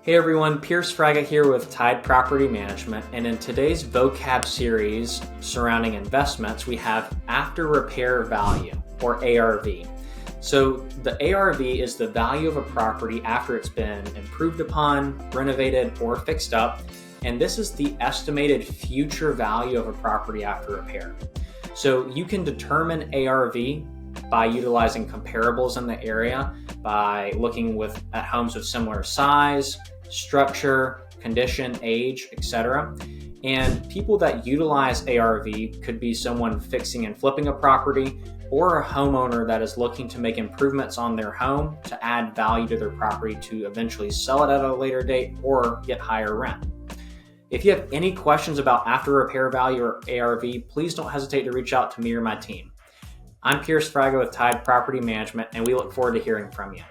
Hey everyone, Fryga here with Tide Property Management, and in today's vocab series surrounding investments, we have after repair value, or ARV. So the ARV is the value of a property after it's been improved upon, renovated, or fixed up, and this is the estimated future value of a property after repair. So you can determine ARV by utilizing comparables in the area, by looking at homes of similar size, structure, condition, age, etc. And people that utilize ARV could be someone fixing and flipping a property, or a homeowner that is looking to make improvements on their home to add value to their property to eventually sell it at a later date or get higher rent. If you have any questions about after repair value or ARV, please don't hesitate to reach out to me or my team. I'm Fryga with Tide Property Management, and we look forward to hearing from you.